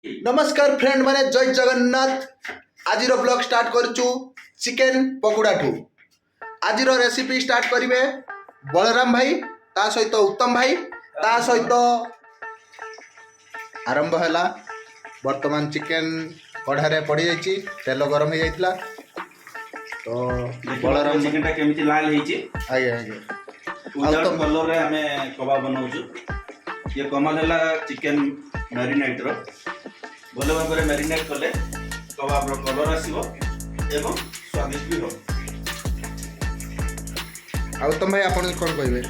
नमस्कार फ्रेंड माने जय जगन्नाथ। आज ब्लॉग स्टार्ट करूँ चिकेन पकोड़ा ठू। आज रेसिपी स्टार्ट करेंगे बलराम भाई ता सहित उत्तम भाई ता सहित आरंभ है। वर्तमान चिकेन कढ़ारे पड़ जाइए, तेल गरम हो जाइला तो बलराम चिकेन टा केमिति लाल हेची। आगे आगे विदाउट कलर रे हमें कबाब बनाउछु। ये कमाल है चिकेन मैरिनेट रो भले भाव मैरिनेट कले कबाब रो कलर आसीबो एवं स्वादिष्ट भी हो। उत्तम भाई आपन कोन कहबे?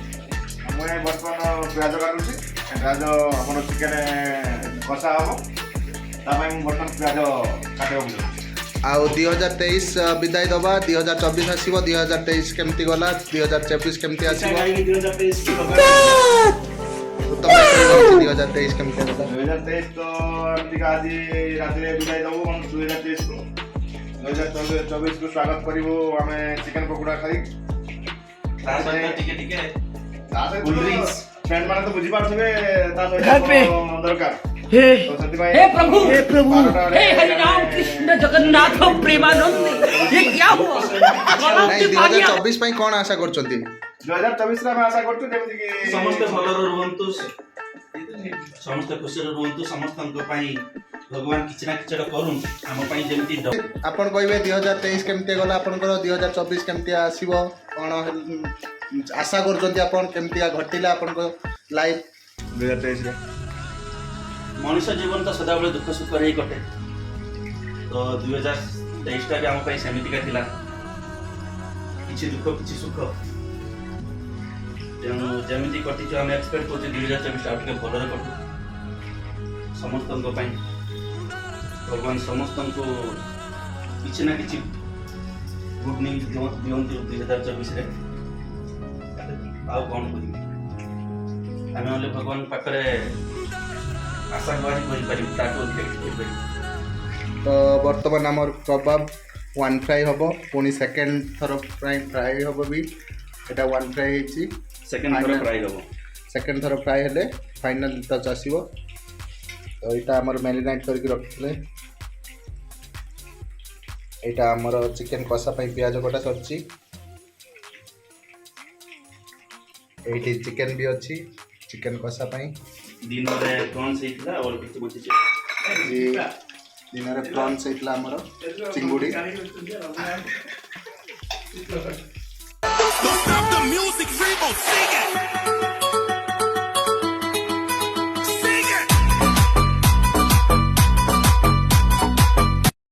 मैं बर्तमान प्याज काटुची। प्याज हमर चिकेन कषा हम तापय हम बर्तमान प्याज काटे आउ 2023 विदाय दबा 2024 आसीबो। 2023 केमती गला, 2024 केमती आसीबो? 2023 उत्तम भाई 2023 केमती गला? 2023 तो ठीक आज रात रे विदाय दबो। हम 2023 को 2024 को स्वागत करिवो। हमें चिकेन पकोड़ा खाई ता सहित टिके टिके तासे कोल्ड ड्रिंक्स फ्रेंड माने तो बुझी पारथिबे ता सहित दरकार। हे तो प्रभु हे हरि राम कृष्ण जगन्नाथ प्रेमानंद ये क्या हुआ? नहीं 2024 पई कोन आशा करछंती? 2024 रे हम आशा करछु जेमति कि समस्त भलर रुहंतु, समस्त खुशी रुहंतु। समस्त पई भगवान किछ ना किछ करूं हम पई जेमति आपण कहबे 2023 केमती गला, आपनकर 2024 केमती आसीबो कोन आशा करछंती? आपण केमती घटिला आपनको लाइफ 2023 रे? मनुष्य जीवन तो सदाबले दुख सुख रे कटे। तो 2023 टा भी हम पई सेमितिका थिला, किछि दुख किछि सुख तेणु जमिति कटी हम एक्सपेक्ट करछे 2024 आउट के भलरे कटु। समस्त पई भगवान समस्त को किछि ना किछि गुड न्यूज दियंतु 2024 रे। आउ कोन करी आमे ओले भगवान पाखरे आशा करि पारि ताको देखि। तो वर्तमान हमर कबाब वन फ्राई हबो, पुनी सेकंड थर फ्राई हबो भी। एटा वन फ्राई हेची, सेकंड थर फ्राई हबो। सेकंड थर फ्राई हेले फाइनल टच आसीबो। तो एटा हमर मैरिनेट करके रखले। एटा हमर चिकेन कषा पई प्याज कटा सरची। एठी चिकेन भी अछि, चिकेन कषा पई दिन रे प्रॉन्स हेतला और किछ बचि छै। दिन रे प्रॉन्स हेतला हमर चिंगुडी। Don't stop the music, Rebo, sing it!